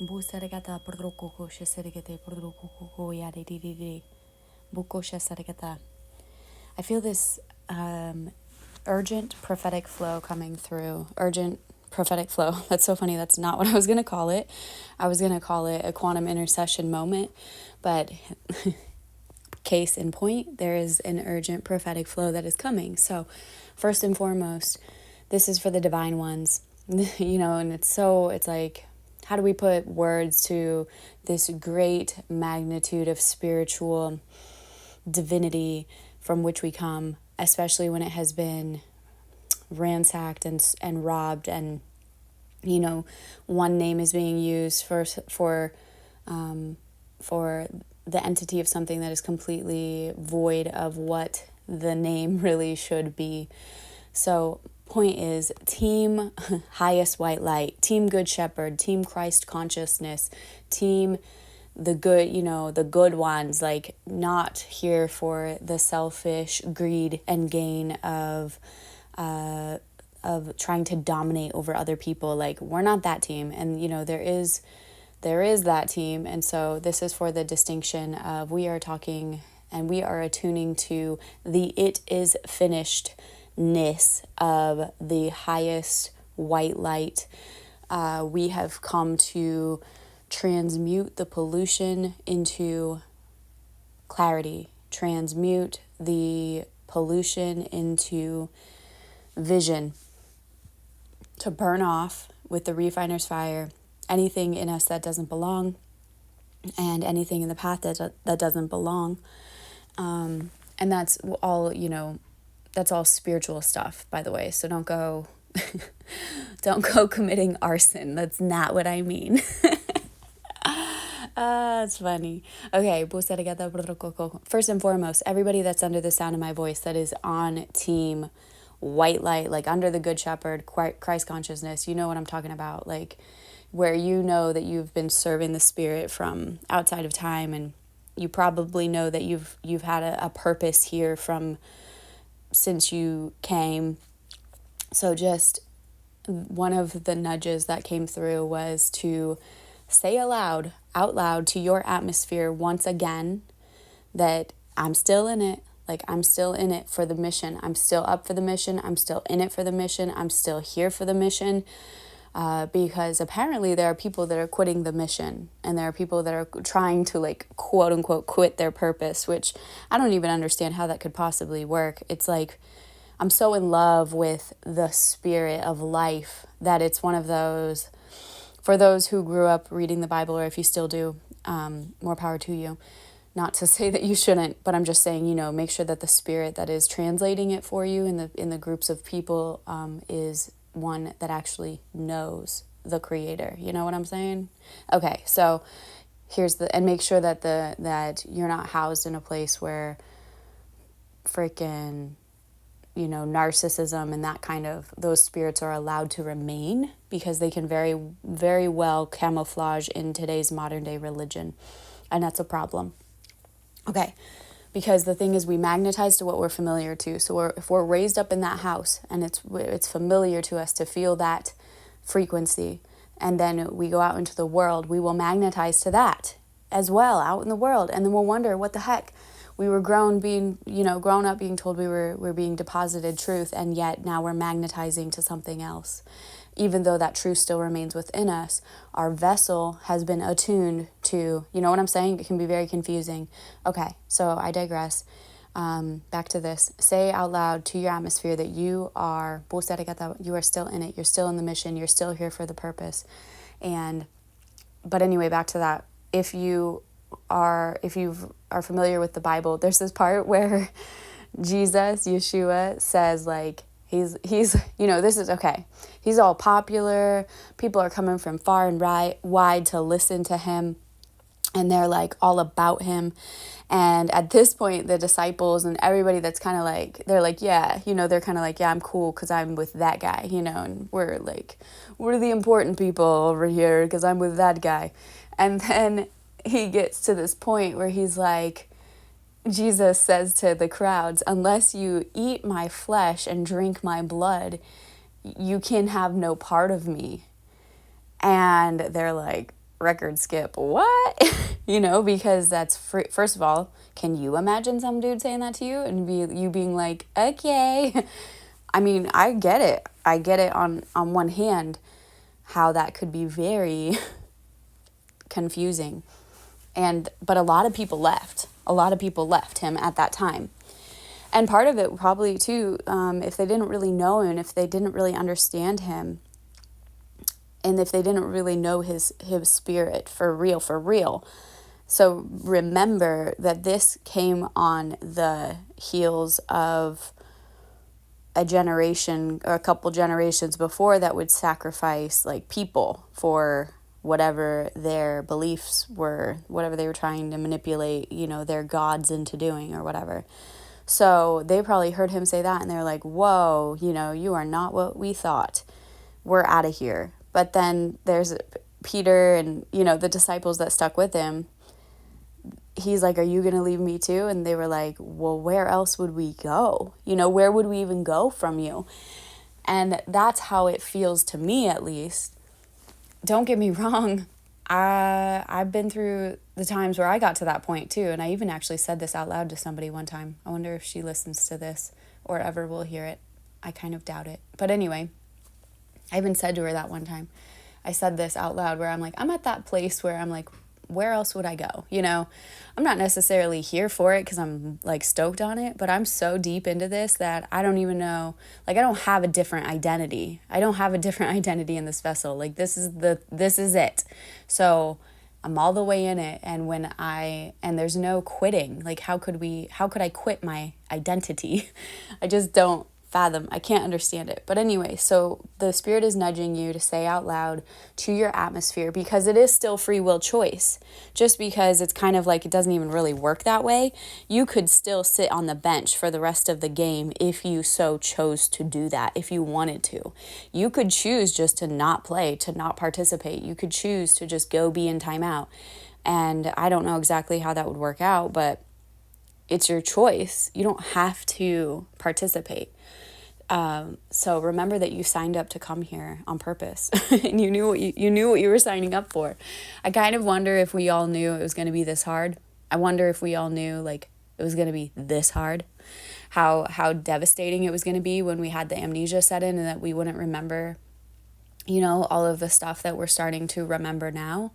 Busarigata prodrokoko shesarigate prodrokoko yadididi. Buko shesarigata. I feel this urgent prophetic flow coming through. Urgent prophetic flow. That's so funny. That's not what I was going to call it. I was going to call it a quantum intercession moment. But case in point, there is an urgent prophetic flow that is coming. So first and foremost, this is for the divine ones. And it's like, how do we put words to this great magnitude of spiritual divinity from which we come, especially when it has been ransacked and robbed, and one name is being used for the entity of something that is completely void of what the name really should be. So point is, team highest white light, team good shepherd, team Christ consciousness, team the good, the good ones, like not here for the selfish greed and gain of trying to dominate over other people. Like, we're not that team. And there is that team. And so this is for the distinction of, we are talking and we are attuning to the it is finishedness of the highest white light. We have come to transmute the pollution into clarity, transmute the pollution into vision, to burn off with the refiner's fire anything in us that doesn't belong, and anything in the path that doesn't belong. And that's all spiritual stuff, by the way. So don't go committing arson. That's not what I mean. It's funny. Okay, first and foremost, everybody that's under the sound of my voice that is on team white light, like under the good shepherd, Christ consciousness, you know what I'm talking about, like where that you've been serving the Spirit from outside of time, and you probably know that you've had a purpose here from since you came. So just one of the nudges that came through was to say out loud to your atmosphere once again that I'm still in it. Like, I'm still in it for the mission. I'm still up for the mission. I'm still in it for the mission. I'm still here for the mission. Because apparently there are people that are quitting the mission, and there are people that are trying to, like, quote unquote quit their purpose, which I don't even understand how that could possibly work. It's like, I'm so in love with the spirit of life that it's one of those, for those who grew up reading the Bible, or if you still do, more power to you. Not to say that you shouldn't, but I'm just saying, make sure that the spirit that is translating it for you in the groups of people is one that actually knows the Creator. You know what I'm saying? Okay, so and make sure that you're not housed in a place where freaking narcissism and that kind of, those spirits are allowed to remain, because they can very, very well camouflage in today's modern day religion. And that's a problem. Okay, because the thing is, we magnetize to what we're familiar to. So if we're raised up in that house and it's familiar to us to feel that frequency, and then we go out into the world, we will magnetize to that as well out in the world. And then we'll wonder, what the heck? We were grown up being told we're being deposited truth, and yet now we're magnetizing to something else. Even though that truth still remains within us, our vessel has been attuned to, you know what I'm saying? It can be very confusing. Okay, so I digress. Back to this. Say out loud to your atmosphere that you are still in it. You're still in the mission. You're still here for the purpose. But anyway, back to that. If you are familiar with the Bible, there's this part where Yeshua says, like, he's this is okay. He's all popular. People are coming from far and wide to listen to him, and they're like all about him. And at this point, the disciples and everybody that's kind of like, they're like, yeah, they're kind of like, yeah, I'm cool because I'm with that guy, and we're the important people over here because I'm with that guy. And then he gets to this point where he's like, Jesus says to the crowds, unless you eat my flesh and drink my blood, you can have no part of me. And they're like, record skip. What? Because that's free. First of all, can you imagine some dude saying that to you and you being like, okay? I mean, I get it. I get it on one hand, how that could be very confusing. But a lot of people left. A lot of people left him at that time. And part of it probably too, if they didn't really know him, if they didn't really understand him, and if they didn't really know his spirit for real. So remember that this came on the heels of a generation or a couple generations before that would sacrifice like people for whatever their beliefs were, whatever they were trying to manipulate, their gods into doing or whatever. So they probably heard him say that and they're like, whoa, you are not what we thought. We're out of here. But then there's Peter and, the disciples that stuck with him. He's like, are you going to leave me too? And they were like, well, where else would we go? Where would we even go from you? And that's how it feels to me, at least. Don't get me wrong. I've been through the times where I got to that point too. And I even actually said this out loud to somebody one time. I wonder if she listens to this or ever will hear it. I kind of doubt it. But anyway, I even said to her that one time, I said this out loud where I'm like, I'm at that place where I'm like, where else would I go? I'm not necessarily here for it because I'm like stoked on it, but I'm so deep into this that I don't even know, like I don't have a different identity. I don't have a different identity in this vessel. Like this is it. So I'm all the way in it. And and there's no quitting. Like how could I quit my identity? I just don't fathom. I can't understand it. But anyway, so the Spirit is nudging you to say out loud to your atmosphere, because it is still free will choice. Just because it's kind of like it doesn't even really work that way, you could still sit on the bench for the rest of the game if you so chose to do that, if you wanted to. You could choose just to not play, to not participate. You could choose to just go be in timeout. And I don't know exactly how that would work out, but it's your choice. You don't have to participate. So remember that you signed up to come here on purpose and you knew what you were signing up for. I kind of wonder if we all knew it was going to be this hard. I wonder if we all knew like it was going to be this hard, how devastating it was going to be when we had the amnesia set in and that we wouldn't remember, all of the stuff that we're starting to remember now.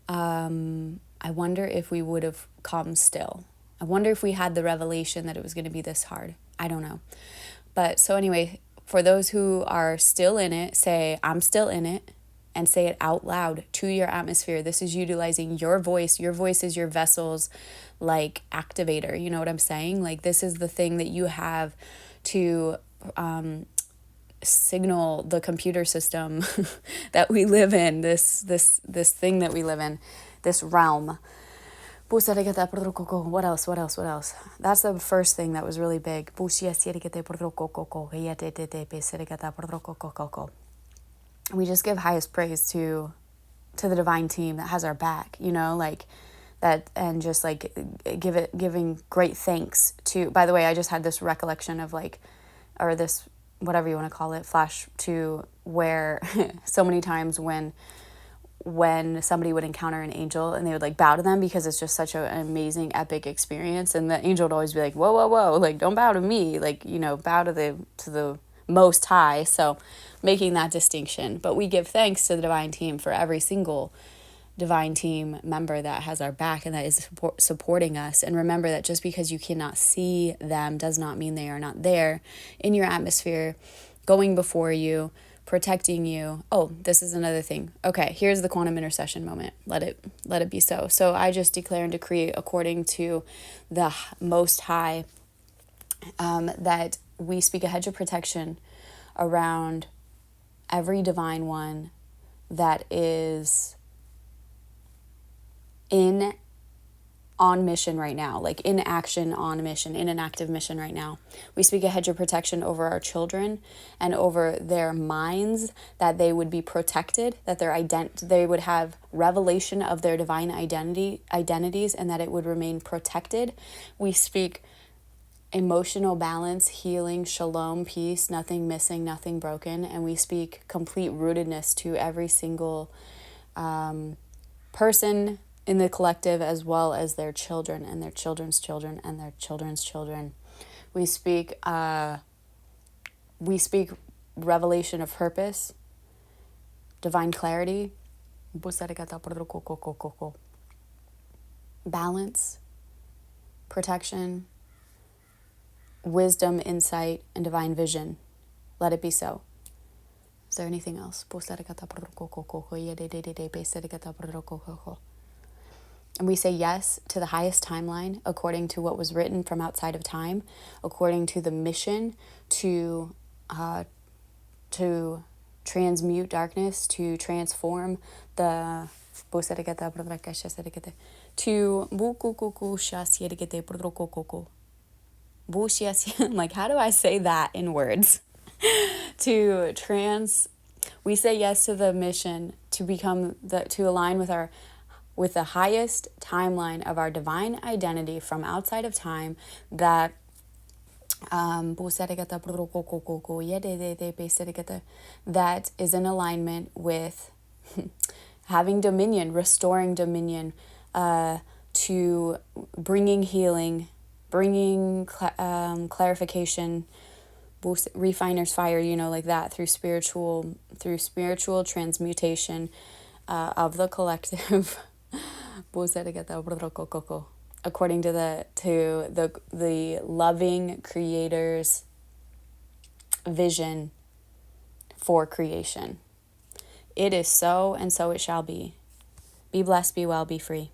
I wonder if we would have come still. I wonder if we had the revelation that it was going to be this hard. I don't know. But so anyway, for those who are still in it, say, I'm still in it, and say it out loud to your atmosphere. This is utilizing your voice. Your voice is your vessel's like activator. You know what I'm saying? Like this is the thing that you have to signal the computer system that we live in, this thing that we live in, this realm. What else? That's the first thing that was really big. We just give highest praise to the divine team that has our back, like that, and just like giving great thanks to, by the way, I just had this recollection of like, or this, whatever you want to call it, flash to where so many times when somebody would encounter an angel and they would like bow to them because it's just such an amazing epic experience, and the angel would always be like, whoa, like don't bow to me, like bow to the Most High. So making that distinction, but we give thanks to the divine team for every single divine team member that has our back and that is supporting us. And remember that just because you cannot see them does not mean they are not there in your atmosphere, going before you, protecting you. Oh, this is another thing. Okay, here's the quantum intercession moment. Let it be so. So I just declare and decree according to the Most High that we speak a hedge of protection around every divine one that is on mission right now, like in action on mission, in an active mission right now. We speak a hedge of protection over our children and over their minds, that they would be protected, that they would have revelation of their divine identities, and that it would remain protected. We speak emotional balance, healing, shalom, peace, nothing missing, nothing broken, and we speak complete rootedness to every single person in the collective, as well as their children and their children's children and their children's children. We speak revelation of purpose, divine clarity, balance, protection, wisdom, insight, and divine vision. Let it be so. Is there anything else? And we say yes to the highest timeline according to what was written from outside of time, according to the mission to transmute darkness, to transform the like, how do I say that in words? We say yes to the mission to become to align with the highest timeline of our divine identity from outside of time, that that is in alignment with having dominion, restoring dominion, to bringing healing, bringing clarification, refiner's fire, like that, through spiritual transmutation of the collective. According to the loving creator's vision for creation. It is so, and so it shall be. Be blessed, be well, be free.